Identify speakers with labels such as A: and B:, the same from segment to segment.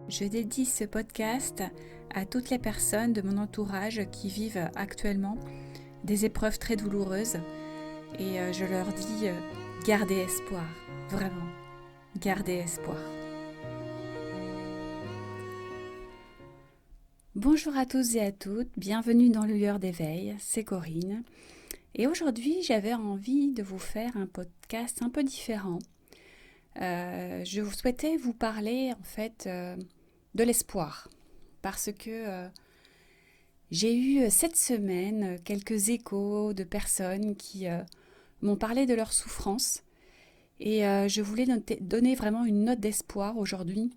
A: Je dédie ce podcast à toutes les personnes de mon entourage qui vivent actuellement des épreuves très douloureuses et je leur dis gardez espoir, vraiment, gardez espoir. Bonjour à tous et à toutes, bienvenue dans le Lueur d'éveil, c'est Corinne et aujourd'hui j'avais envie de vous faire un podcast un peu différent. Je souhaitais vous parler en fait de l'espoir parce que j'ai eu cette semaine quelques échos de personnes qui m'ont parlé de leur souffrance et je voulais donner vraiment une note d'espoir aujourd'hui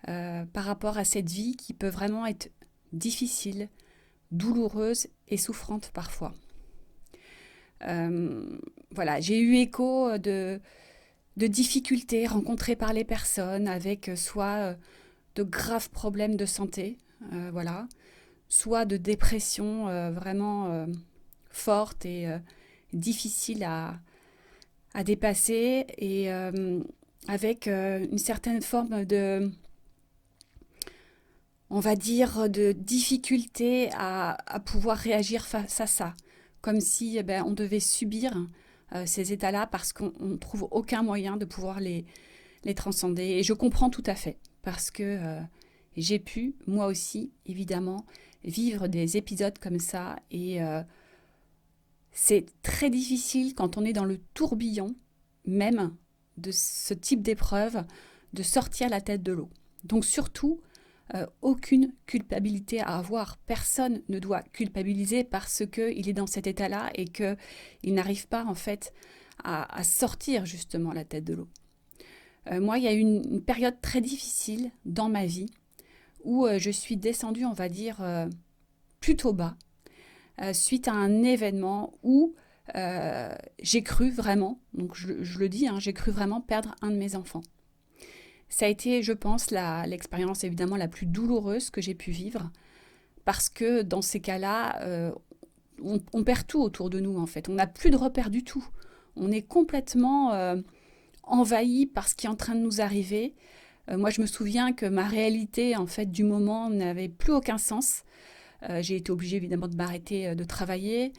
A: par rapport à cette vie qui peut vraiment être difficile, douloureuse et souffrante parfois. Voilà, j'ai eu écho de difficultés rencontrées par les personnes avec soit de graves problèmes de santé, voilà, soit de dépression vraiment forte et difficile à dépasser et avec une certaine forme de, on va dire, de difficulté à pouvoir réagir face à ça, comme si on devait subir ces états-là parce qu'on ne trouve aucun moyen de pouvoir les transcender. Et je comprends tout à fait, parce que j'ai pu, moi aussi, évidemment, vivre des épisodes comme ça. Et c'est très difficile quand on est dans le tourbillon, même de ce type d'épreuve, de sortir la tête de l'eau. Donc surtout, aucune culpabilité à avoir. Personne ne doit culpabiliser parce qu'il est dans cet état-là et qu'il n'arrive pas en fait à sortir justement la tête de l'eau. Moi, il y a eu une période très difficile dans ma vie où je suis descendue, on va dire, plutôt bas, suite à un événement où j'ai cru vraiment, donc je le dis, hein, j'ai cru vraiment perdre un de mes enfants. Ça a été, je pense, l'expérience évidemment la plus douloureuse que j'ai pu vivre, parce que dans ces cas-là, on perd tout autour de nous, en fait. On n'a plus de repères du tout. On est complètement envahi par ce qui est en train de nous arriver. Moi, je me souviens que ma réalité, en fait, du moment n'avait plus aucun sens. J'ai été obligée, évidemment, de m'arrêter de travailler.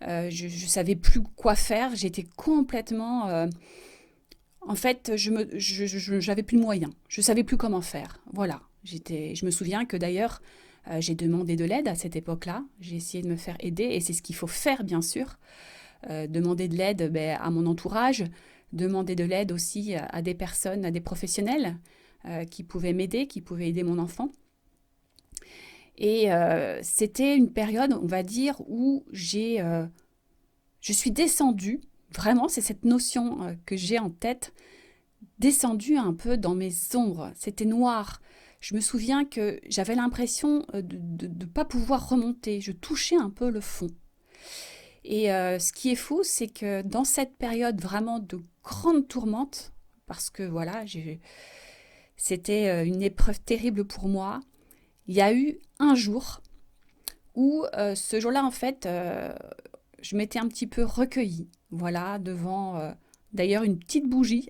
A: Je ne savais plus quoi faire. J'étais complètement... en fait, j'avais plus de moyens. Je ne savais plus comment faire. Voilà. Je me souviens que d'ailleurs, j'ai demandé de l'aide à cette époque-là. J'ai essayé de me faire aider et c'est ce qu'il faut faire, bien sûr. Demander de l'aide à mon entourage, demander de l'aide aussi à des personnes, à des professionnels qui pouvaient m'aider, qui pouvaient aider mon enfant. Et c'était une période, on va dire, où je suis descendue, vraiment, c'est cette notion que j'ai en tête, descendue un peu dans mes ombres. C'était noir. Je me souviens que j'avais l'impression de ne pas pouvoir remonter. Je touchais un peu le fond. Et ce qui est fou, c'est que dans cette période vraiment de grande tourmente, parce que voilà, c'était une épreuve terrible pour moi, il y a eu un jour où ce jour-là, en fait, je m'étais un petit peu recueillie, voilà, devant d'ailleurs une petite bougie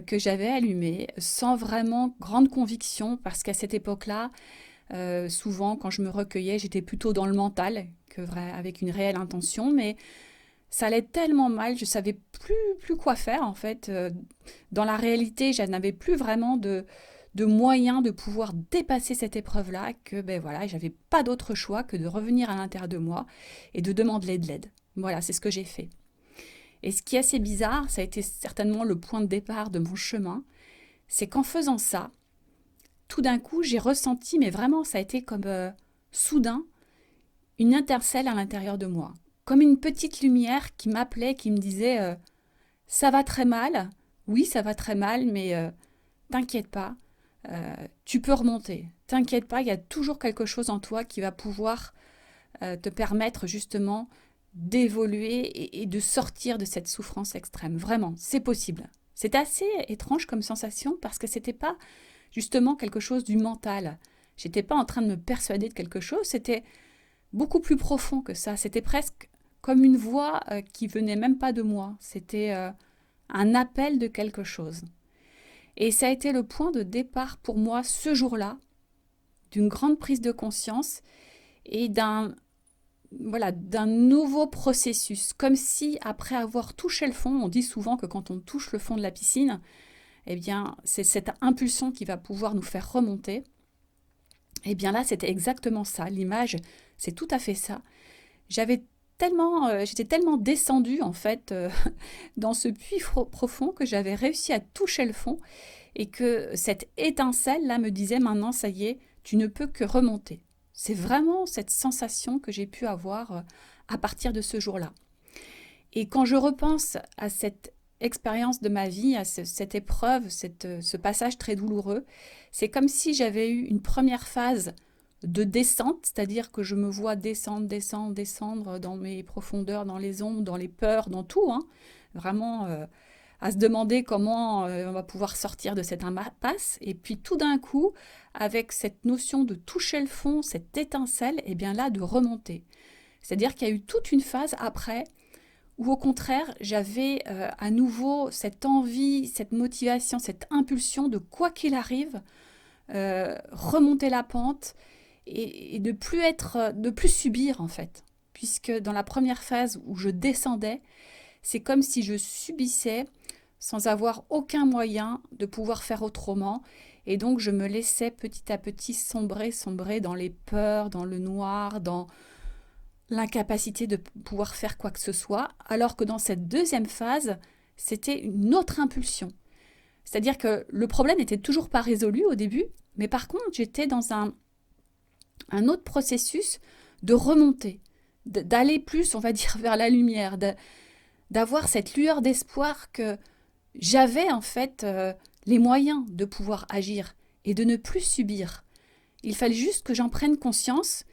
A: que j'avais allumée, sans vraiment grande conviction, parce qu'à cette époque-là, souvent, quand je me recueillais, j'étais plutôt dans le mental que avec une réelle intention, mais ça allait tellement mal, je savais plus quoi faire en fait. Dans la réalité, je n'avais plus vraiment de moyens de pouvoir dépasser cette épreuve-là, que ben voilà, j'avais pas d'autre choix que de revenir à l'intérieur de moi et de demander de l'aide. Voilà, c'est ce que j'ai fait. Et ce qui est assez bizarre, ça a été certainement le point de départ de mon chemin, c'est qu'en faisant ça, tout d'un coup, j'ai ressenti, mais vraiment, ça a été comme soudain, une étincelle à l'intérieur de moi. Comme une petite lumière qui m'appelait, qui me disait ça va très mal, oui, ça va très mal, mais t'inquiète pas, tu peux remonter. T'inquiète pas, il y a toujours quelque chose en toi qui va pouvoir te permettre justement d'évoluer et de sortir de cette souffrance extrême. Vraiment, c'est possible. C'est assez étrange comme sensation parce que c'était pas justement quelque chose du mental. J'étais pas en train de me persuader de quelque chose, c'était beaucoup plus profond que ça. C'était presque comme une voix qui venait même pas de moi. C'était un appel de quelque chose. Et ça a été le point de départ pour moi ce jour-là, d'une grande prise de conscience et d'un nouveau processus. Comme si après avoir touché le fond, on dit souvent que quand on touche le fond de la piscine, eh bien c'est cette impulsion qui va pouvoir nous faire remonter. Eh bien là, c'était exactement ça. L'image, c'est tout à fait ça. J'étais tellement descendue en fait dans ce puits profond que j'avais réussi à toucher le fond et que cette étincelle-là me disait maintenant, ça y est, tu ne peux que remonter. C'est vraiment cette sensation que j'ai pu avoir à partir de ce jour-là. Et quand je repense à cette expérience de ma vie, à cette épreuve, ce passage très douloureux, c'est comme si j'avais eu une première phase de descente, c'est-à-dire que je me vois descendre dans mes profondeurs, dans les ombres, dans les peurs, dans tout, hein. Vraiment à se demander comment on va pouvoir sortir de cette impasse. Et puis tout d'un coup, avec cette notion de toucher le fond, cette étincelle, et bien là, de remonter. C'est-à-dire qu'il y a eu toute une phase après où au contraire, j'avais à nouveau cette envie, cette motivation, cette impulsion de quoi qu'il arrive, remonter la pente et de plus subir en fait. Puisque dans la première phase où je descendais, c'est comme si je subissais sans avoir aucun moyen de pouvoir faire autrement. Et donc je me laissais petit à petit sombrer dans les peurs, dans le noir, dans l'incapacité de pouvoir faire quoi que ce soit, alors que dans cette deuxième phase, c'était une autre impulsion. C'est-à-dire que le problème n'était toujours pas résolu au début, mais par contre, j'étais dans un autre processus de remonter, d'aller plus, on va dire, vers la lumière, d'avoir cette lueur d'espoir que j'avais en fait les moyens de pouvoir agir et de ne plus subir. Il fallait juste que j'en prenne conscience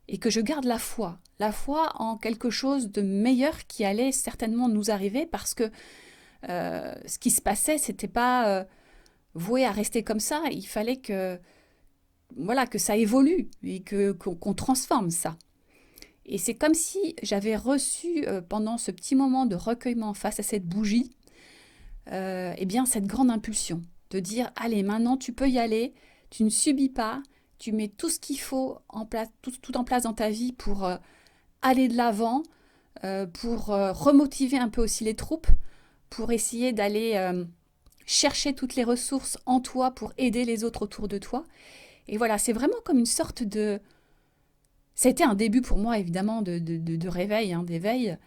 A: et que je garde la foi en quelque chose de meilleur qui allait certainement nous arriver parce que ce qui se passait, c'était pas voué à rester comme ça. Il fallait que ça évolue et qu'on transforme ça. Et c'est comme si j'avais reçu pendant ce petit moment de recueillement face à cette bougie, eh bien cette grande impulsion de dire allez, maintenant tu peux y aller, tu ne subis pas, tu mets tout ce qu'il faut en place, tout en place dans ta vie pour aller de l'avant, pour remotiver un peu aussi les troupes, pour essayer d'aller chercher toutes les ressources en toi pour aider les autres autour de toi. Et voilà, c'est vraiment comme une sorte de... Ça a été un début pour moi, évidemment, de réveil, hein, d'éveil,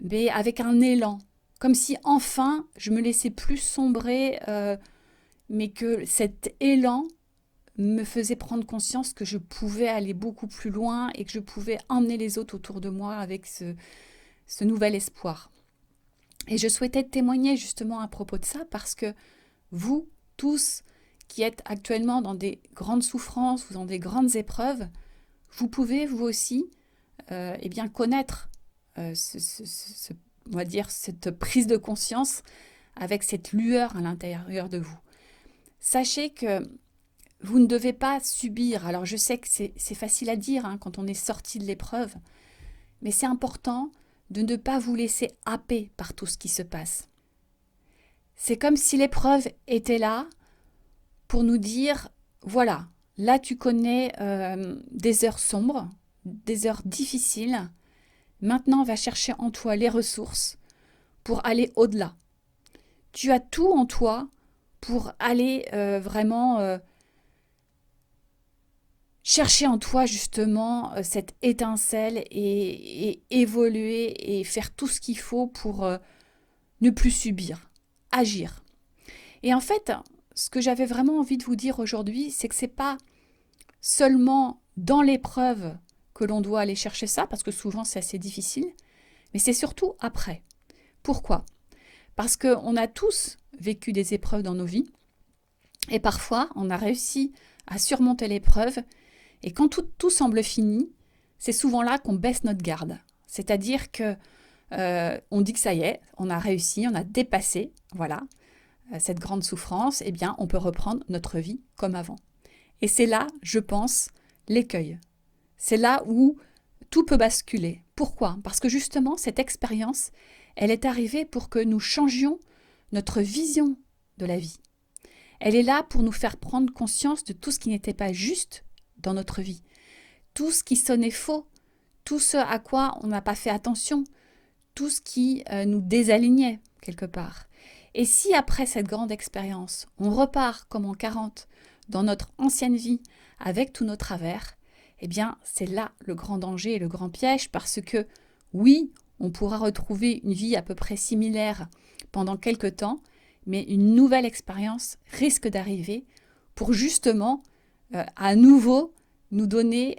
A: mais avec un élan. Comme si enfin, je me laissais plus sombrer, mais que cet élan me faisait prendre conscience que je pouvais aller beaucoup plus loin et que je pouvais emmener les autres autour de moi avec ce nouvel espoir. Et je souhaitais témoigner justement à propos de ça parce que vous, tous, qui êtes actuellement dans des grandes souffrances ou dans des grandes épreuves, vous pouvez, vous aussi, eh bien, connaître on va dire, cette prise de conscience avec cette lueur à l'intérieur de vous. Sachez que vous ne devez pas subir. Alors je sais que c'est facile à dire hein, quand on est sorti de l'épreuve, mais c'est important de ne pas vous laisser happer par tout ce qui se passe. C'est comme si l'épreuve était là pour nous dire, voilà, là tu connais des heures sombres, des heures difficiles, maintenant va chercher en toi les ressources pour aller au-delà. Tu as tout en toi pour aller vraiment chercher en toi justement cette étincelle et évoluer et faire tout ce qu'il faut pour ne plus subir, agir. Et en fait, ce que j'avais vraiment envie de vous dire aujourd'hui, c'est que c'est pas seulement dans l'épreuve que l'on doit aller chercher ça, parce que souvent c'est assez difficile, mais c'est surtout après. Pourquoi ? Parce qu'on a tous vécu des épreuves dans nos vies, et parfois on a réussi à surmonter l'épreuve, et quand tout semble fini, c'est souvent là qu'on baisse notre garde. C'est-à-dire que on dit que ça y est, on a réussi, on a dépassé, voilà, cette grande souffrance, eh bien on peut reprendre notre vie comme avant. Et c'est là, je pense, l'écueil. C'est là où tout peut basculer. Pourquoi ? Parce que justement, cette expérience, elle est arrivée pour que nous changions notre vision de la vie. Elle est là pour nous faire prendre conscience de tout ce qui n'était pas juste dans notre vie, tout ce qui sonnait faux, tout ce à quoi on n'a pas fait attention, tout ce qui nous désalignait quelque part. Et si après cette grande expérience, on repart comme en 40 dans notre ancienne vie avec tous nos travers, eh bien c'est là le grand danger et le grand piège parce que oui, on pourra retrouver une vie à peu près similaire pendant quelque temps, mais une nouvelle expérience risque d'arriver pour justement à nouveau nous donner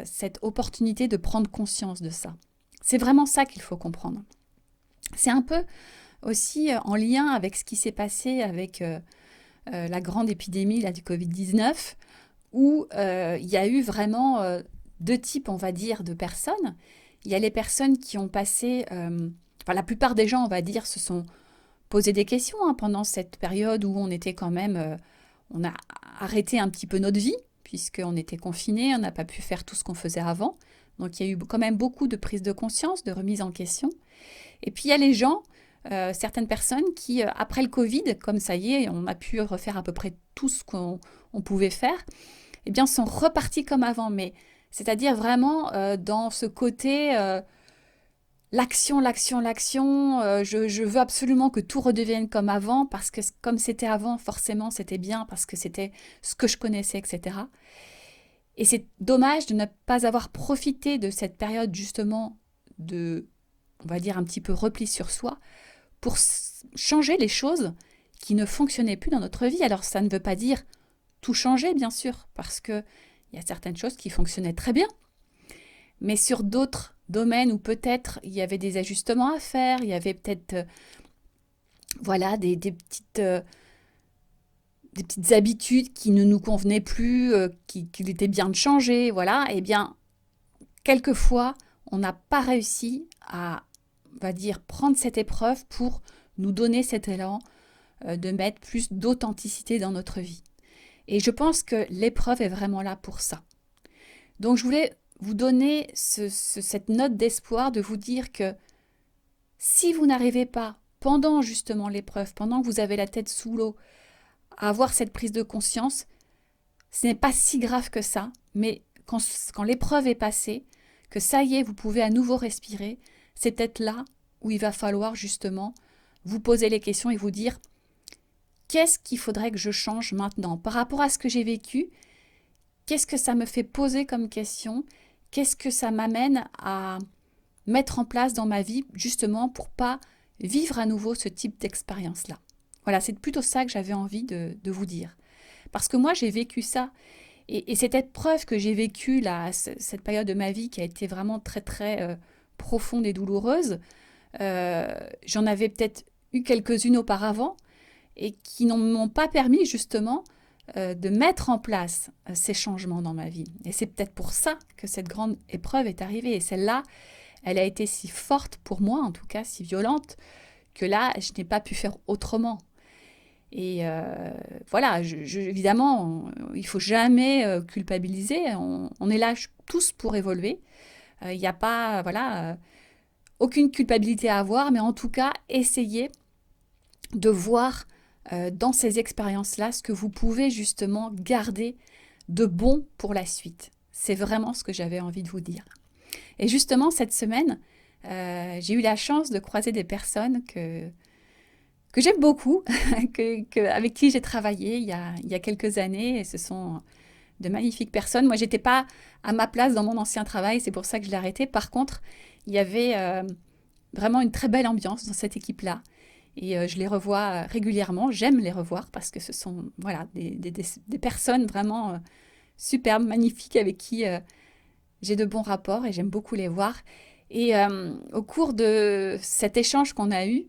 A: cette opportunité de prendre conscience de ça. C'est vraiment ça qu'il faut comprendre. C'est un peu aussi en lien avec ce qui s'est passé avec la grande épidémie là, du Covid-19, où il y a eu vraiment deux types, on va dire, de personnes. Il y a les personnes qui ont passé, enfin la plupart des gens, on va dire, se sont posé des questions pendant cette période où on était quand même, on a arrêté un petit peu notre vie, puisqu'on était confinés, on n'a pas pu faire tout ce qu'on faisait avant. Donc il y a eu quand même beaucoup de prise de conscience, de remise en question. Et puis il y a les gens, certaines personnes qui, après le Covid, comme ça y est, on a pu refaire à peu près tout ce qu'on pouvait faire, eh bien sont repartis comme avant. Mais c'est-à-dire vraiment dans ce côté l'action, l'action, l'action. Je veux absolument que tout redevienne comme avant parce que comme c'était avant, forcément c'était bien parce que c'était ce que je connaissais, etc. Et c'est dommage de ne pas avoir profité de cette période justement de, on va dire, un petit peu repli sur soi pour changer les choses qui ne fonctionnaient plus dans notre vie. Alors ça ne veut pas dire tout changer, bien sûr, parce qu'il y a certaines choses qui fonctionnaient très bien. Mais sur d'autres domaines où peut-être il y avait des ajustements à faire, il y avait peut-être voilà, des petites habitudes qui ne nous convenaient plus, qu'il était bien de changer, voilà, eh bien, quelquefois, on n'a pas réussi à, on va dire, prendre cette épreuve pour nous donner cet élan de mettre plus d'authenticité dans notre vie. Et je pense que l'épreuve est vraiment là pour ça. Donc, je voulais vous donner cette note d'espoir de vous dire que si vous n'arrivez pas, pendant justement l'épreuve, pendant que vous avez la tête sous l'eau, à avoir cette prise de conscience, ce n'est pas si grave que ça, mais quand l'épreuve est passée, que ça y est, vous pouvez à nouveau respirer, c'est peut-être là où il va falloir justement vous poser les questions et vous dire qu'est-ce qu'il faudrait que je change maintenant par rapport à ce que j'ai vécu, qu'est-ce que ça me fait poser comme question, qu'est-ce que ça m'amène à mettre en place dans ma vie justement pour pas vivre à nouveau ce type d'expérience-là. Voilà, c'est plutôt ça que j'avais envie de vous dire. Parce que moi, j'ai vécu ça. Et cette épreuve que j'ai vécue, là, cette période de ma vie qui a été vraiment très, très profonde et douloureuse, j'en avais peut-être eu quelques-unes auparavant et qui ne m'ont pas permis justement de mettre en place ces changements dans ma vie. Et c'est peut-être pour ça que cette grande épreuve est arrivée. Et celle-là, elle a été si forte pour moi, en tout cas si violente, que là, je n'ai pas pu faire autrement. Et voilà, évidemment, il ne faut jamais culpabiliser. On est là tous pour évoluer. Il n'y a pas, voilà, aucune culpabilité à avoir, mais en tout cas, essayez de voir dans ces expériences-là ce que vous pouvez justement garder de bon pour la suite. C'est vraiment ce que j'avais envie de vous dire. Et justement, cette semaine, j'ai eu la chance de croiser des personnes que j'aime beaucoup, avec qui j'ai travaillé il y a quelques années. Et ce sont de magnifiques personnes. Moi, je n'étais pas à ma place dans mon ancien travail, c'est pour ça que je l'ai arrêté. Par contre, il y avait vraiment une très belle ambiance dans cette équipe-là. Et je les revois régulièrement. J'aime les revoir parce que ce sont voilà, des personnes vraiment superbes, magnifiques, avec qui j'ai de bons rapports et j'aime beaucoup les voir. Et au cours de cet échange qu'on a eu,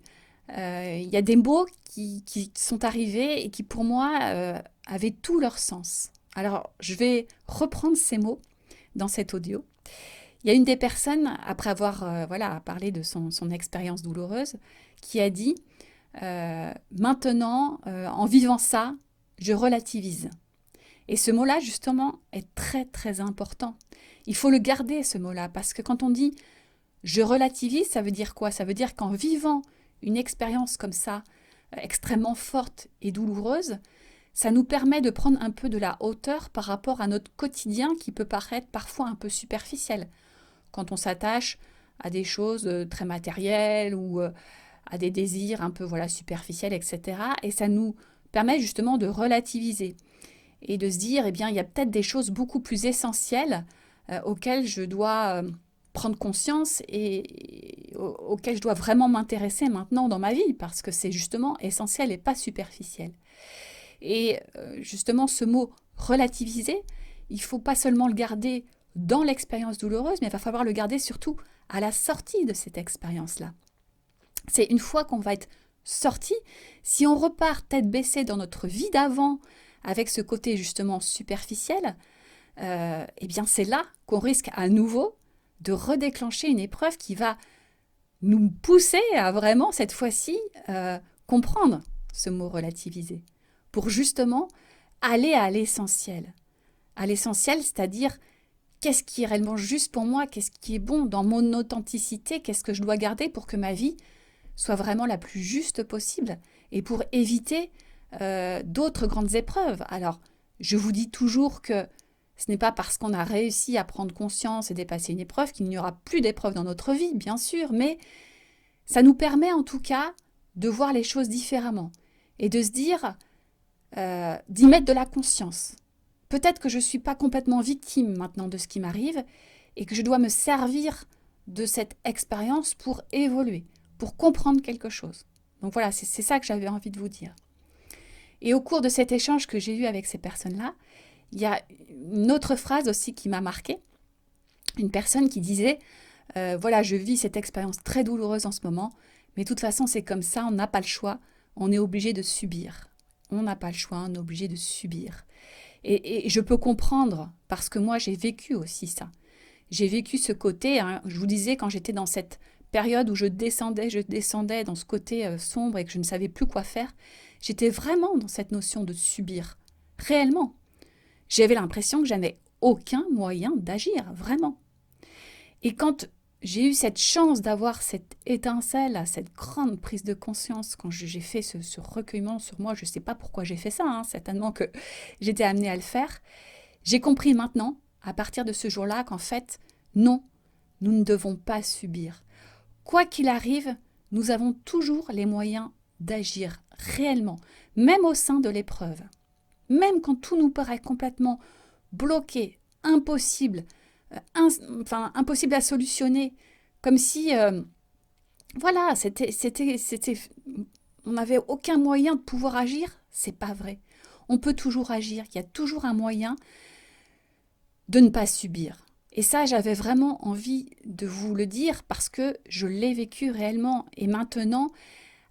A: il y a des mots qui sont arrivés et qui, pour moi, avaient tout leur sens. Alors, je vais reprendre ces mots dans cet audio. Il y a une des personnes, après avoir voilà, parlé de son expérience douloureuse, qui a dit maintenant, en vivant ça, je relativise. Et ce mot-là, justement, est très, très important. Il faut le garder, ce mot-là, parce que quand on dit je relativise, ça veut dire quoi? Ça veut dire qu'en vivant une expérience comme ça, extrêmement forte et douloureuse, ça nous permet de prendre un peu de la hauteur par rapport à notre quotidien qui peut paraître parfois un peu superficiel. Quand on s'attache à des choses très matérielles ou à des désirs un peu voilà, superficiels, etc. Et ça nous permet justement de relativiser et de se dire, eh bien, il y a peut-être des choses beaucoup plus essentielles auxquelles je dois prendre conscience et auxquelles je dois vraiment m'intéresser maintenant dans ma vie, parce que c'est justement essentiel et pas superficiel. Et justement, ce mot relativiser, il ne faut pas seulement le garder dans l'expérience douloureuse, mais il va falloir le garder surtout à la sortie de cette expérience-là. C'est une fois qu'on va être sorti, si on repart tête baissée dans notre vie d'avant, avec ce côté justement superficiel, eh bien c'est là qu'on risque à nouveau de redéclencher une épreuve qui va nous pousser à vraiment, cette fois-ci, comprendre ce mot relativiser, pour justement aller à l'essentiel. À l'essentiel, c'est-à-dire qu'est-ce qui est réellement juste pour moi, qu'est-ce qui est bon dans mon authenticité, qu'est-ce que je dois garder pour que ma vie soit vraiment la plus juste possible et pour éviter d'autres grandes épreuves. Alors, je vous dis toujours que ce n'est pas parce qu'on a réussi à prendre conscience et dépasser une épreuve qu'il n'y aura plus d'épreuves dans notre vie, bien sûr, mais ça nous permet en tout cas de voir les choses différemment et de se dire, d'y mettre de la conscience. Peut-être que je ne suis pas complètement victime maintenant de ce qui m'arrive et que je dois me servir de cette expérience pour évoluer, pour comprendre quelque chose. Donc voilà, c'est ça que j'avais envie de vous dire. Et au cours de cet échange que j'ai eu avec ces personnes-là, il y a une autre phrase aussi qui m'a marquée. Une personne qui disait voilà, je vis cette expérience très douloureuse en ce moment, mais de toute façon, c'est comme ça, on n'a pas le choix, on est obligé de subir. On n'a pas le choix, on est obligé de subir. Et je peux comprendre, parce que moi, j'ai vécu aussi ça. J'ai vécu ce côté, hein, je vous disais, quand j'étais dans cette période où je descendais dans ce côté sombre et que je ne savais plus quoi faire, j'étais vraiment dans cette notion de subir, réellement. J'avais l'impression que j'avais aucun moyen d'agir, vraiment. Et quand j'ai eu cette chance d'avoir cette étincelle, cette grande prise de conscience, quand j'ai fait ce recueillement sur moi, je ne sais pas pourquoi j'ai fait ça, hein, certainement que j'étais amenée à le faire, j'ai compris maintenant, à partir de ce jour-là, qu'en fait, non, nous ne devons pas subir. Quoi qu'il arrive, nous avons toujours les moyens d'agir réellement, même au sein de l'épreuve. Même quand tout nous paraît complètement bloqué, impossible, impossible à solutionner, comme si, voilà, on n'avait aucun moyen de pouvoir agir, c'est pas vrai. On peut toujours agir, il y a toujours un moyen de ne pas subir. Et ça, j'avais vraiment envie de vous le dire parce que je l'ai vécu réellement. Et maintenant,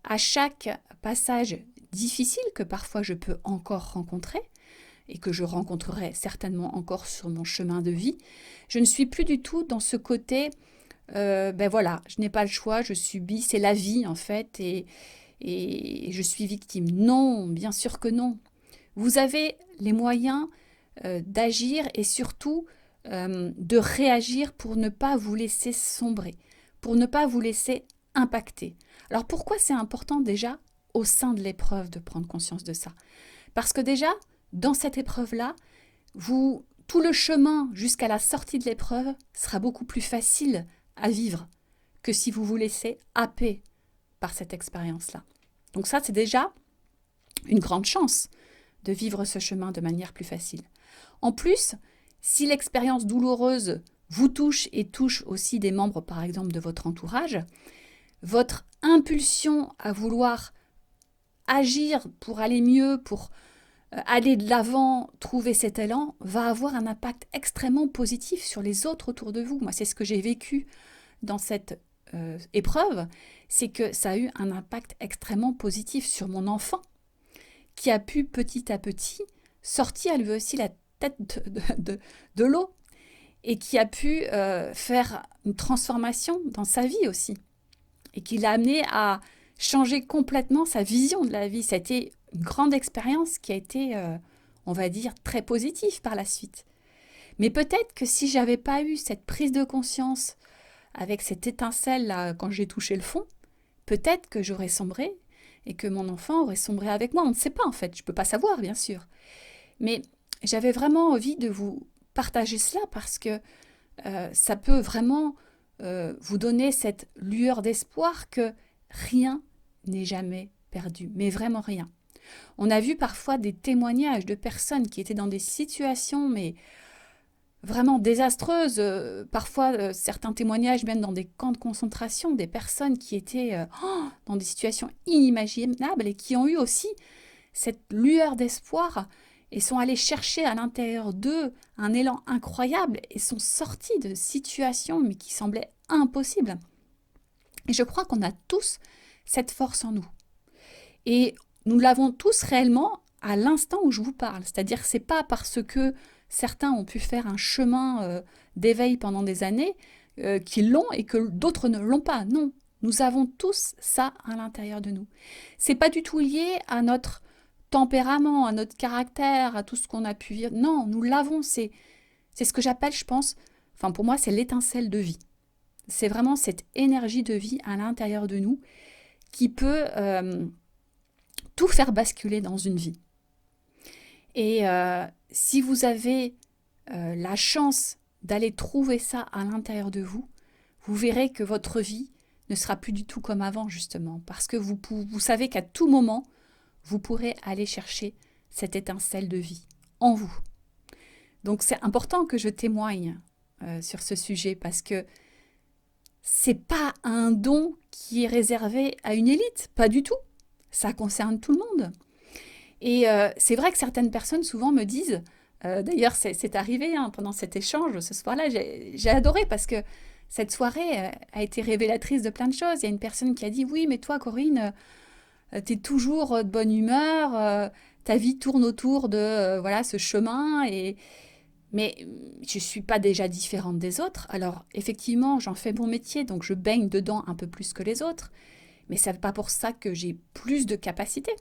A: à chaque passage difficile que parfois je peux encore rencontrer, et que je rencontrerai certainement encore sur mon chemin de vie, je ne suis plus du tout dans ce côté, ben voilà, je n'ai pas le choix, je subis, c'est la vie en fait, et je suis victime. Non, bien sûr que non. Vous avez les moyens d'agir et surtout de réagir pour ne pas vous laisser sombrer, pour ne pas vous laisser impacter. Alors pourquoi c'est important déjà au sein de l'épreuve de prendre conscience de ça? Parce que déjà, dans cette épreuve-là, tout le chemin jusqu'à la sortie de l'épreuve sera beaucoup plus facile à vivre que si vous vous laissez happer par cette expérience-là. Donc ça, c'est déjà une grande chance de vivre ce chemin de manière plus facile. En plus, si l'expérience douloureuse vous touche et touche aussi des membres, par exemple, de votre entourage, votre impulsion à vouloir agir pour aller mieux, pour aller de l'avant, trouver cet élan, va avoir un impact extrêmement positif sur les autres autour de vous. Moi, c'est ce que j'ai vécu dans cette épreuve, c'est que ça a eu un impact extrêmement positif sur mon enfant, qui a pu petit à petit sortir lui aussi la tête de l'eau et qui a pu faire une transformation dans sa vie aussi et qui l'a amené à changer complètement sa vision de la vie. C'était une grande expérience qui a été, on va dire, très positive par la suite. Mais peut-être que si j'avais pas eu cette prise de conscience avec cette étincelle là quand j'ai touché le fond, peut-être que j'aurais sombré et que mon enfant aurait sombré avec moi. On ne sait pas en fait, je ne peux pas savoir bien sûr. Mais j'avais vraiment envie de vous partager cela parce que ça peut vraiment vous donner cette lueur d'espoir que rien n'est jamais perdu, mais vraiment rien. On a vu parfois des témoignages de personnes qui étaient dans des situations mais vraiment désastreuses, parfois certains témoignages même dans des camps de concentration, des personnes qui étaient dans des situations inimaginables et qui ont eu aussi cette lueur d'espoir et sont allés chercher à l'intérieur d'eux un élan incroyable et sont sortis de situations mais qui semblaient impossibles. Et je crois qu'on a tous cette force en nous. Et nous l'avons tous réellement à l'instant où je vous parle. C'est-à-dire que ce n'est pas parce que certains ont pu faire un chemin d'éveil pendant des années qu'ils l'ont et que d'autres ne l'ont pas. Non, nous avons tous ça à l'intérieur de nous. Ce n'est pas du tout lié à notre tempérament, à notre caractère, à tout ce qu'on a pu vivre. Non, nous l'avons. C'est ce que j'appelle, je pense, enfin pour moi, c'est l'étincelle de vie. C'est vraiment cette énergie de vie à l'intérieur de nous qui peut tout faire basculer dans une vie. Et si vous avez la chance d'aller trouver ça à l'intérieur de vous, vous verrez que votre vie ne sera plus du tout comme avant, justement, parce que vous savez qu'à tout moment, vous pourrez aller chercher cette étincelle de vie en vous. Donc c'est important que je témoigne sur ce sujet, parce que c'est pas un don qui est réservé à une élite, pas du tout. Ça concerne tout le monde. Et c'est vrai que certaines personnes souvent me disent, d'ailleurs c'est arrivé pendant cet échange ce soir-là, j'ai adoré parce que cette soirée a été révélatrice de plein de choses. Il y a une personne qui a dit, oui mais toi Corinne, tu es toujours de bonne humeur, ta vie tourne autour de voilà ce chemin, mais je ne suis pas déjà différente des autres. Alors effectivement j'en fais mon métier, donc je baigne dedans un peu plus que les autres, mais ce n'est pas pour ça que j'ai plus de capacités.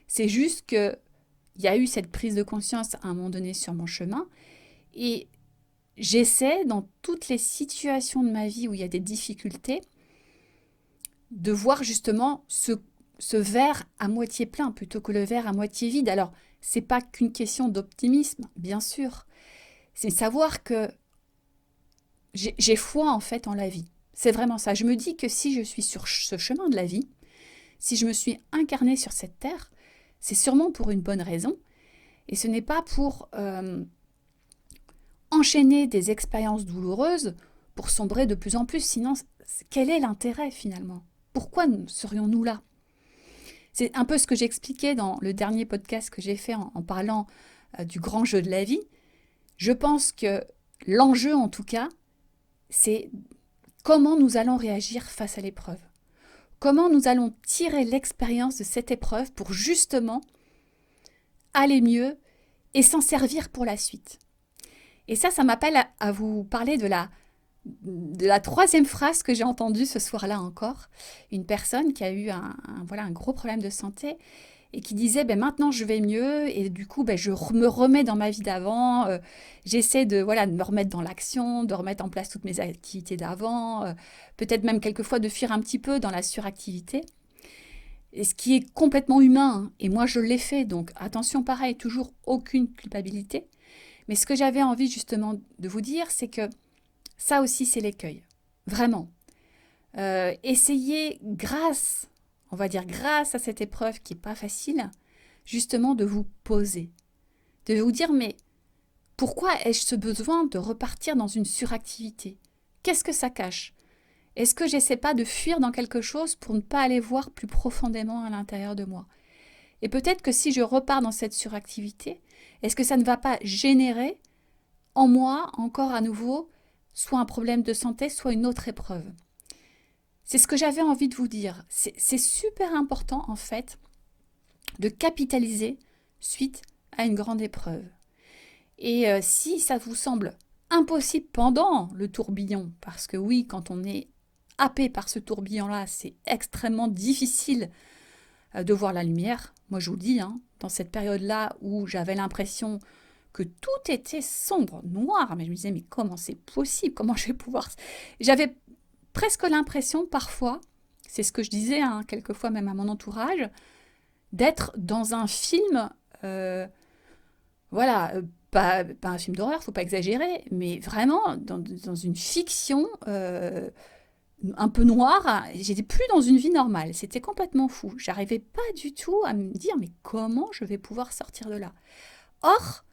A: C'est juste qu'il y a eu cette prise de conscience à un moment donné sur mon chemin et j'essaie dans toutes les situations de ma vie où il y a des difficultés de voir justement ce verre à moitié plein plutôt que le verre à moitié vide. Alors, ce n'est pas qu'une question d'optimisme, bien sûr. C'est savoir que j'ai foi en fait en la vie. C'est vraiment ça. Je me dis que si je suis sur ce chemin de la vie, si je me suis incarnée sur cette terre, c'est sûrement pour une bonne raison. Et ce n'est pas pour enchaîner des expériences douloureuses pour sombrer de plus en plus. Sinon, quel est l'intérêt finalement? Pourquoi serions-nous là? C'est un peu ce que j'expliquais dans le dernier podcast que j'ai fait en parlant du grand jeu de la vie. Je pense que l'enjeu en tout cas, c'est comment nous allons réagir face à l'épreuve. Comment nous allons tirer l'expérience de cette épreuve pour justement aller mieux et s'en servir pour la suite. Et ça m'appelle à vous parler de la troisième phrase que j'ai entendue ce soir-là encore. Une personne qui a eu un gros problème de santé et qui disait maintenant je vais mieux et du coup je me remets dans ma vie d'avant, j'essaie de me remettre dans l'action, de remettre en place toutes mes activités d'avant, peut-être même quelquefois de fuir un petit peu dans la suractivité. Et ce qui est complètement humain, et moi je l'ai fait, donc attention pareil, toujours aucune culpabilité. Mais ce que j'avais envie justement de vous dire, c'est que ça aussi c'est l'écueil, vraiment. Essayez grâce à cette épreuve qui n'est pas facile, justement de vous poser, de vous dire mais pourquoi ai-je ce besoin de repartir dans une suractivité? Qu'est-ce que ça cache? Est-ce que j'essaie pas de fuir dans quelque chose pour ne pas aller voir plus profondément à l'intérieur de moi? Et peut-être que si je repars dans cette suractivité, est-ce que ça ne va pas générer en moi encore à nouveau soit un problème de santé, soit une autre épreuve? C'est ce que j'avais envie de vous dire. C'est super important en fait de capitaliser suite à une grande épreuve. Et si ça vous semble impossible pendant le tourbillon, parce que oui, quand on est happé par ce tourbillon-là, c'est extrêmement difficile de voir la lumière. Moi, je vous le dis, dans cette période-là où j'avais l'impression que tout était sombre, noir, mais je me disais, mais comment c'est possible? Comment je vais pouvoir... J'avais presque l'impression, parfois, c'est ce que je disais quelquefois même à mon entourage, d'être dans un film, voilà, pas un film d'horreur, faut pas exagérer, mais vraiment dans une fiction un peu noire. J'étais plus dans une vie normale, c'était complètement fou. J'arrivais pas du tout à me dire, mais comment je vais pouvoir sortir de là? Or,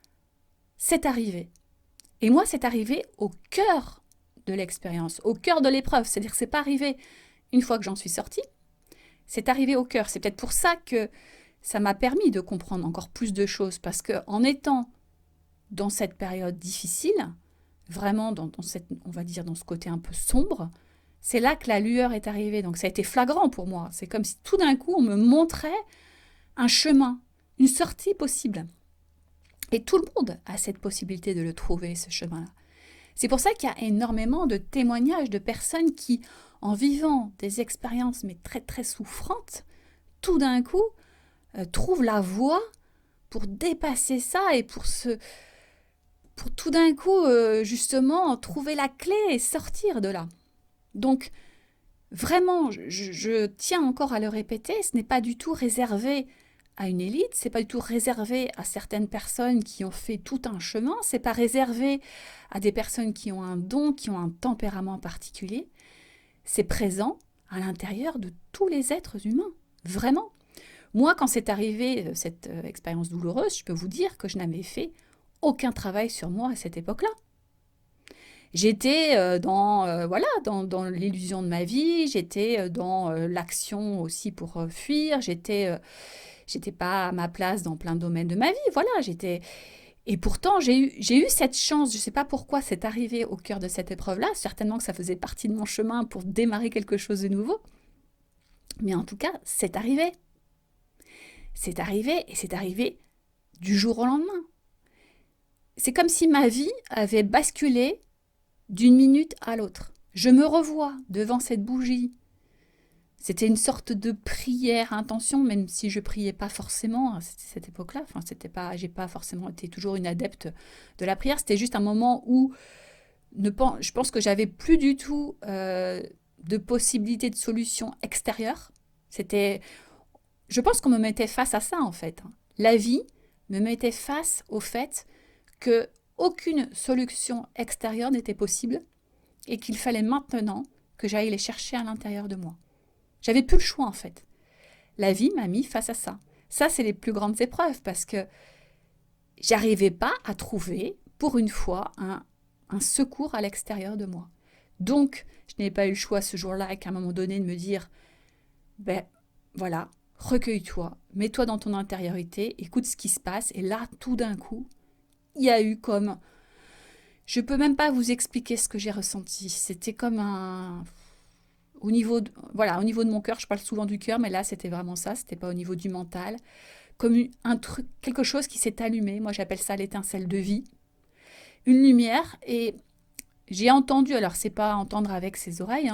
A: c'est arrivé. Et moi, c'est arrivé au cœur de l'expérience, au cœur de l'épreuve. C'est-à-dire que c'est pas arrivé une fois que j'en suis sortie, c'est arrivé au cœur. C'est peut-être pour ça que ça m'a permis de comprendre encore plus de choses, parce que en étant dans cette période difficile, vraiment dans cette, on va dire, dans ce côté un peu sombre, c'est là que la lueur est arrivée. Donc ça a été flagrant pour moi. C'est comme si tout d'un coup on me montrait un chemin, une sortie possible. Et tout le monde a cette possibilité de le trouver, ce chemin-là. C'est pour ça qu'il y a énormément de témoignages de personnes qui, en vivant des expériences mais très très souffrantes, tout d'un coup trouvent la voie pour dépasser ça et pour tout d'un coup justement trouver la clé et sortir de là. Donc vraiment, je tiens encore à le répéter, ce n'est pas du tout réservé à une élite, c'est pas du tout réservé à certaines personnes qui ont fait tout un chemin, c'est pas réservé à des personnes qui ont un don, qui ont un tempérament particulier. C'est présent à l'intérieur de tous les êtres humains, vraiment. Moi, quand c'est arrivé cette expérience douloureuse, je peux vous dire que je n'avais fait aucun travail sur moi à cette époque-là. J'étais dans l'illusion de ma vie, j'étais dans l'action aussi pour fuir, j'étais pas à ma place dans plein de domaines de ma vie, voilà, j'étais... Et pourtant, j'ai eu cette chance, je ne sais pas pourquoi c'est arrivé au cœur de cette épreuve-là, certainement que ça faisait partie de mon chemin pour démarrer quelque chose de nouveau, mais en tout cas, c'est arrivé. C'est arrivé, et c'est arrivé du jour au lendemain. C'est comme si ma vie avait basculé d'une minute à l'autre. Je me revois devant cette bougie. C'était une sorte de prière, intention, même si je priais pas forcément à cette époque-là. Enfin, j'ai pas forcément été toujours une adepte de la prière. C'était juste un moment où je pense que j'avais plus du tout de possibilité de solution extérieure. Je pense qu'on me mettait face à ça en fait. La vie me mettait face au fait que aucune solution extérieure n'était possible et qu'il fallait maintenant que j'aille les chercher à l'intérieur de moi. J'avais plus le choix en fait. La vie m'a mis face à ça. Ça, c'est les plus grandes épreuves parce que j'arrivais pas à trouver, pour une fois, un secours à l'extérieur de moi. Donc, je n'ai pas eu le choix ce jour-là, qu'à un moment donné, de me dire, ben voilà, recueille-toi, mets-toi dans ton intériorité, écoute ce qui se passe. Et là, tout d'un coup, il y a eu comme... Je peux même pas vous expliquer ce que j'ai ressenti. C'était comme un... au niveau de mon cœur, je parle souvent du cœur, mais là, c'était vraiment ça. C'était pas au niveau du mental. Comme un truc, quelque chose qui s'est allumé. Moi, j'appelle ça l'étincelle de vie. Une lumière. Et j'ai entendu, alors c'est pas entendre avec ses oreilles,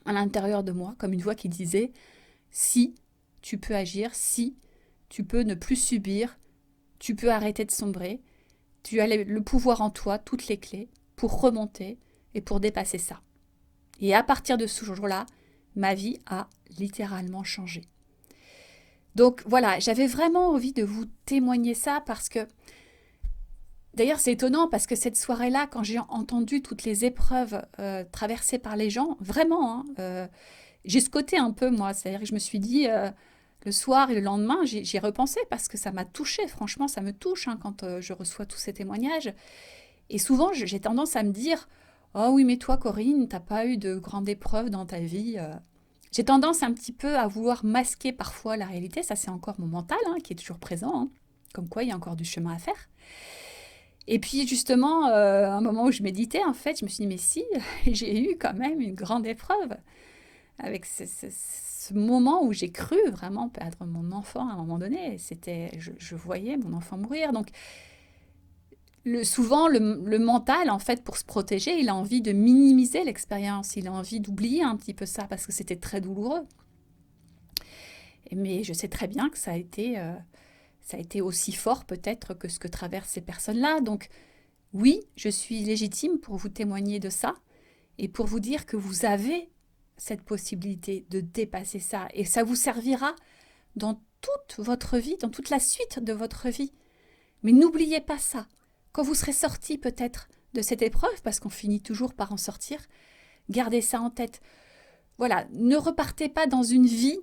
A: à l'intérieur de moi, comme une voix qui disait, si tu peux agir, si tu peux ne plus subir, tu peux arrêter de sombrer, tu as le pouvoir en toi, toutes les clés, pour remonter et pour dépasser ça. Et à partir de ce jour-là, ma vie a littéralement changé. Donc voilà, j'avais vraiment envie de vous témoigner ça parce que, d'ailleurs c'est étonnant parce que cette soirée-là, quand j'ai entendu toutes les épreuves traversées par les gens, vraiment, j'ai scoté un peu moi, c'est-à-dire que je me suis dit... le soir et le lendemain, j'y repensé parce que ça m'a touchée. Franchement, ça me touche quand je reçois tous ces témoignages. Et souvent, j'ai tendance à me dire « Oh oui, mais toi, Corinne, t'as pas eu de grande épreuve dans ta vie. » J'ai tendance un petit peu à vouloir masquer parfois la réalité. Ça, c'est encore mon mental qui est toujours présent. Comme quoi, il y a encore du chemin à faire. Et puis, justement, à un moment où je méditais, en fait, je me suis dit « Mais si, j'ai eu quand même une grande épreuve. » Avec ce moment où j'ai cru vraiment perdre mon enfant à un moment donné. Je voyais mon enfant mourir. Donc, souvent, le mental, en fait, pour se protéger, il a envie de minimiser l'expérience. Il a envie d'oublier un petit peu ça parce que c'était très douloureux. Mais je sais très bien que ça a été aussi fort peut-être que ce que traversent ces personnes-là. Donc, oui, je suis légitime pour vous témoigner de ça et pour vous dire que vous avez cette possibilité de dépasser ça. Et ça vous servira dans toute votre vie, dans toute la suite de votre vie. Mais n'oubliez pas ça. Quand vous serez sorti peut-être de cette épreuve, parce qu'on finit toujours par en sortir, gardez ça en tête. Voilà, ne repartez pas dans une vie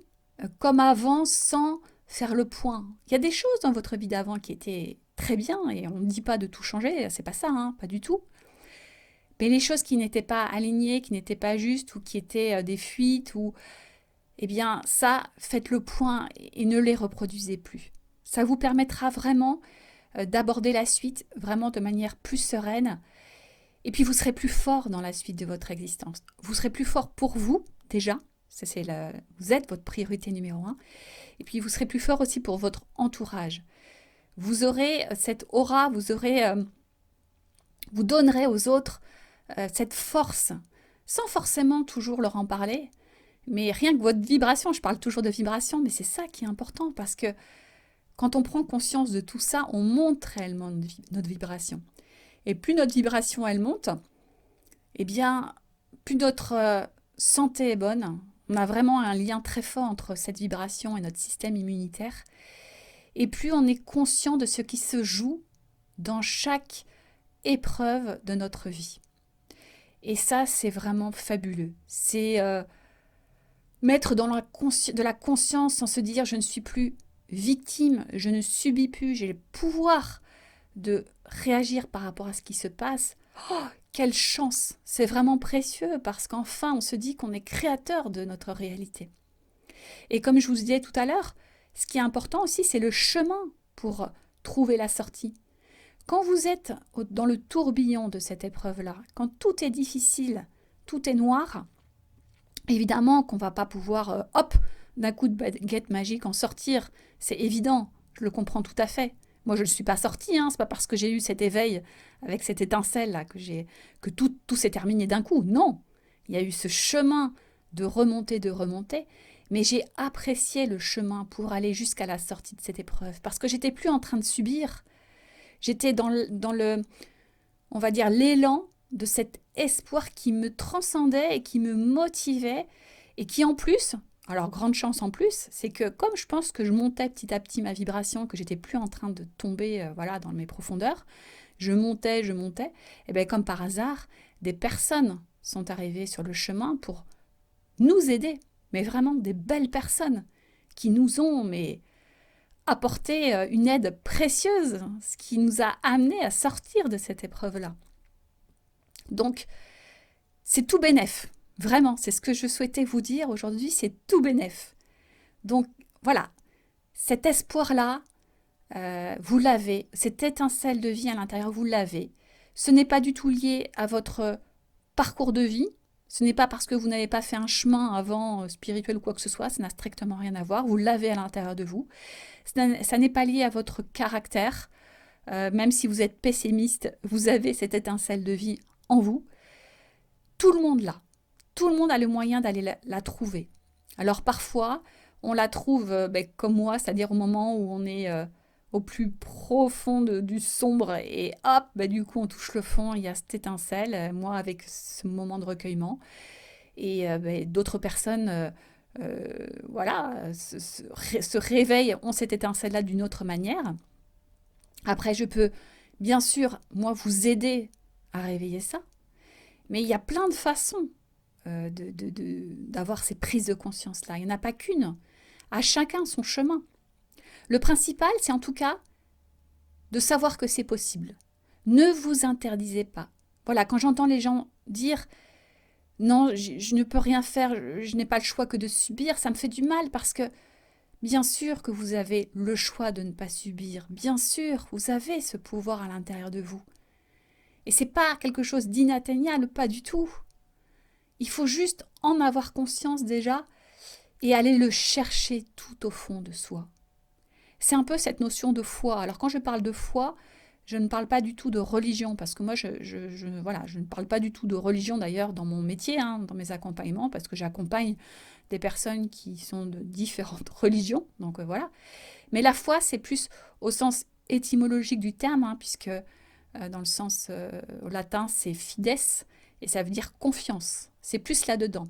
A: comme avant sans faire le point. Il y a des choses dans votre vie d'avant qui étaient très bien et on ne dit pas de tout changer, c'est pas ça, hein, pas du tout. Mais les choses qui n'étaient pas alignées, qui n'étaient pas justes ou qui étaient des fuites, ou eh bien ça, faites le point et ne les reproduisez plus. Ça vous permettra vraiment d'aborder la suite vraiment de manière plus sereine. Et puis vous serez plus fort dans la suite de votre existence. Vous serez plus fort pour vous, déjà. Vous êtes votre priorité numéro 1. Et puis vous serez plus fort aussi pour votre entourage. Vous aurez cette aura, vous donnerez aux autres cette force, sans forcément toujours leur en parler, mais rien que votre vibration, je parle toujours de vibration, mais c'est ça qui est important, parce que quand on prend conscience de tout ça, on monte réellement notre vibration. Et plus notre vibration, elle monte, eh bien, plus notre santé est bonne. On a vraiment un lien très fort entre cette vibration et notre système immunitaire. Et plus on est conscient de ce qui se joue dans chaque épreuve de notre vie. Et ça, c'est vraiment fabuleux. C'est mettre de la conscience sans se dire « je ne suis plus victime, je ne subis plus, j'ai le pouvoir de réagir par rapport à ce qui se passe. Oh, quelle chance! C'est vraiment précieux parce qu'enfin, on se dit qu'on est créateur de notre réalité. Et comme je vous disais tout à l'heure, ce qui est important aussi, c'est le chemin pour trouver la sortie. Quand vous êtes dans le tourbillon de cette épreuve-là, quand tout est difficile, tout est noir, évidemment qu'on ne va pas pouvoir, d'un coup de baguette magique en sortir. C'est évident, je le comprends tout à fait. Moi, je ne suis pas sortie, hein, ce n'est pas parce que j'ai eu cet éveil avec cette étincelle-là que tout s'est terminé d'un coup. Non, il y a eu ce chemin de remonter, mais j'ai apprécié le chemin pour aller jusqu'à la sortie de cette épreuve, parce que j'étais plus en train de subir. J'étais dans le, on va dire, l'élan de cet espoir qui me transcendait et qui me motivait et qui en plus, alors grande chance en plus, c'est que comme je pense que je montais petit à petit ma vibration, que j'étais plus en train de tomber dans mes profondeurs, je montais, et bien comme par hasard, des personnes sont arrivées sur le chemin pour nous aider, mais vraiment des belles personnes qui nous ont apporté une aide précieuse, ce qui nous a amené à sortir de cette épreuve-là. Donc, c'est tout bénef. Vraiment, c'est ce que je souhaitais vous dire aujourd'hui, c'est tout bénef. Donc, voilà, cet espoir-là, vous l'avez, cette étincelle de vie à l'intérieur, vous l'avez. Ce n'est pas du tout lié à votre parcours de vie. Ce n'est pas parce que vous n'avez pas fait un chemin avant spirituel ou quoi que ce soit, ça n'a strictement rien à voir. Vous l'avez à l'intérieur de vous. Ça n'est pas lié à votre caractère. Même si vous êtes pessimiste, vous avez cette étincelle de vie en vous. Tout le monde l'a. Tout le monde a le moyen d'aller la trouver. Alors parfois, on la trouve comme moi, c'est-à-dire au moment où on est au plus profond du sombre et hop, du coup on touche le fond, il y a cette étincelle, moi avec ce moment de recueillement. Et d'autres personnes se réveillent, ont cette étincelle-là d'une autre manière. Après, je peux bien sûr, moi, vous aider à réveiller ça, mais il y a plein de façons d'avoir ces prises de conscience-là. Il n'y en a pas qu'une. À chacun son chemin. Le principal, c'est en tout cas de savoir que c'est possible. Ne vous interdisez pas. Voilà, quand j'entends les gens dire « Non, je ne peux rien faire, je n'ai pas le choix que de subir », ça me fait du mal parce que bien sûr que vous avez le choix de ne pas subir. Bien sûr, vous avez ce pouvoir à l'intérieur de vous. Et ce n'est pas quelque chose d'inatteignable, pas du tout. Il faut juste en avoir conscience déjà et aller le chercher tout au fond de soi. C'est un peu cette notion de foi. Alors quand je parle de foi, je ne parle pas du tout de religion, parce que moi, je ne parle pas du tout de religion d'ailleurs dans mon métier, dans mes accompagnements, parce que j'accompagne des personnes qui sont de différentes religions. Donc voilà. Mais la foi, c'est plus au sens étymologique du terme, puisque dans le sens au latin, c'est fides, et ça veut dire confiance. C'est plus là-dedans.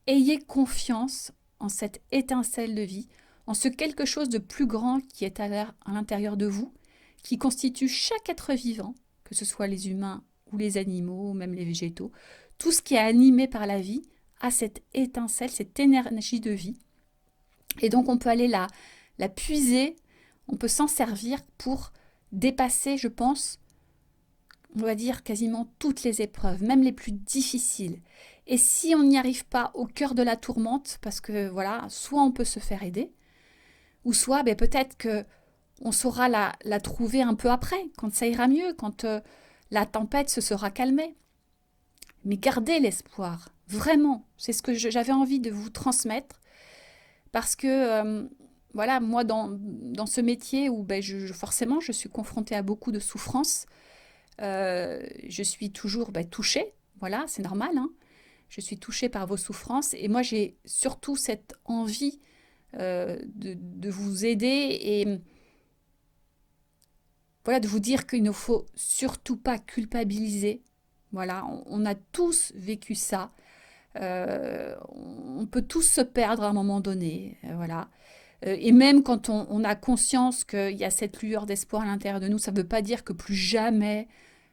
A: ayez confiance en cette étincelle de vie, en ce quelque chose de plus grand qui est à l'intérieur de vous, qui constitue chaque être vivant, que ce soit les humains ou les animaux, ou même les végétaux. Tout ce qui est animé par la vie a cette étincelle, cette énergie de vie. Et donc on peut aller la puiser, on peut s'en servir pour dépasser, je pense, on va dire quasiment toutes les épreuves, même les plus difficiles. Et si on n'y arrive pas au cœur de la tourmente, parce que voilà, soit on peut se faire aider, ou soit peut-être que on saura la trouver un peu après, quand ça ira mieux, quand la tempête se sera calmée. Mais gardez l'espoir, vraiment, c'est ce que j'avais envie de vous transmettre, parce que voilà, moi dans ce métier où forcément je suis confrontée à beaucoup de souffrances, je suis toujours touchée, voilà, c'est normal, hein. Je suis touchée par vos souffrances et moi j'ai surtout cette envie de vous aider et voilà, de vous dire qu'il ne faut surtout pas culpabiliser. Voilà, on a tous vécu ça. On peut tous se perdre à un moment donné. Voilà. Et même quand on a conscience qu'il y a cette lueur d'espoir à l'intérieur de nous, ça ne veut pas dire que plus jamais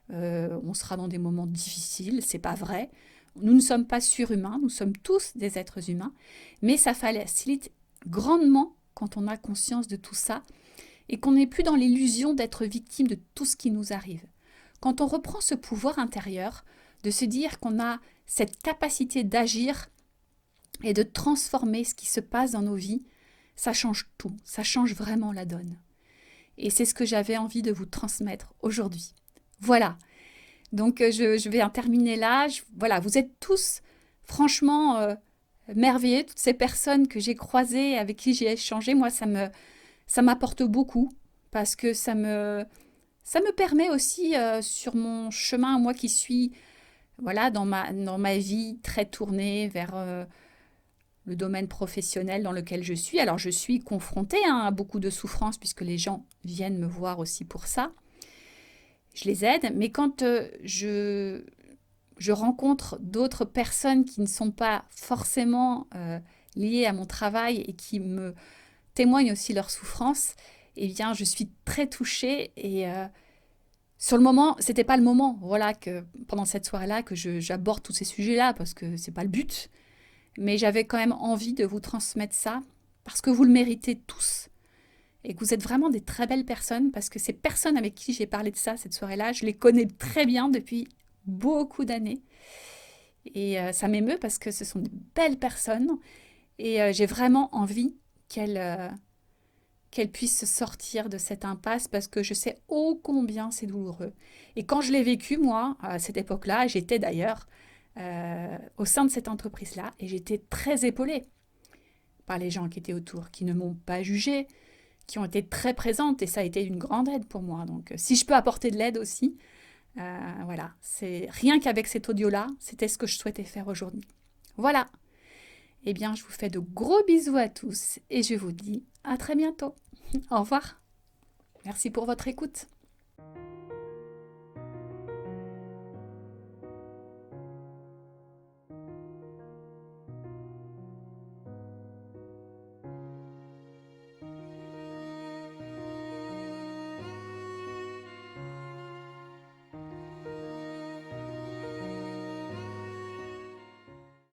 A: on sera dans des moments difficiles. C'est pas vrai. Nous ne sommes pas surhumains, nous sommes tous des êtres humains, mais ça facilite grandement quand on a conscience de tout ça et qu'on n'est plus dans l'illusion d'être victime de tout ce qui nous arrive. Quand on reprend ce pouvoir intérieur, de se dire qu'on a cette capacité d'agir et de transformer ce qui se passe dans nos vies, ça change tout, ça change vraiment la donne. Et c'est ce que j'avais envie de vous transmettre aujourd'hui. Voilà, donc je vais en terminer là. Voilà, vous êtes tous franchement merveilleux, toutes ces personnes que j'ai croisées, avec qui j'ai échangé, moi ça m'apporte beaucoup parce que ça me permet aussi sur mon chemin, moi qui suis voilà, dans ma vie très tournée vers le domaine professionnel dans lequel je suis. Alors je suis confrontée à beaucoup de souffrances puisque les gens viennent me voir aussi pour ça. Je les aide, mais quand je rencontre d'autres personnes qui ne sont pas forcément liées à mon travail et qui me témoignent aussi leurs souffrances, eh bien je suis très touchée et sur le moment, c'était pas le moment, voilà, que pendant cette soirée-là, que j'aborde tous ces sujets-là, parce que c'est pas le but. Mais j'avais quand même envie de vous transmettre ça, parce que vous le méritez tous. Et que vous êtes vraiment des très belles personnes, parce que ces personnes avec qui j'ai parlé de ça cette soirée-là, je les connais très bien depuis beaucoup d'années. Et ça m'émeut parce que ce sont de belles personnes. Et j'ai vraiment envie qu'elle puisse sortir de cette impasse parce que je sais ô combien c'est douloureux. Et quand je l'ai vécu, moi, à cette époque-là, j'étais d'ailleurs au sein de cette entreprise-là et j'étais très épaulée par les gens qui étaient autour, qui ne m'ont pas jugée, qui ont été très présentes et ça a été une grande aide pour moi. Donc si je peux apporter de l'aide aussi, voilà, c'est rien qu'avec cet audio-là, c'était ce que je souhaitais faire aujourd'hui. Voilà. Eh bien, je vous fais de gros bisous à tous et je vous dis à très bientôt. Au revoir. Merci pour votre écoute.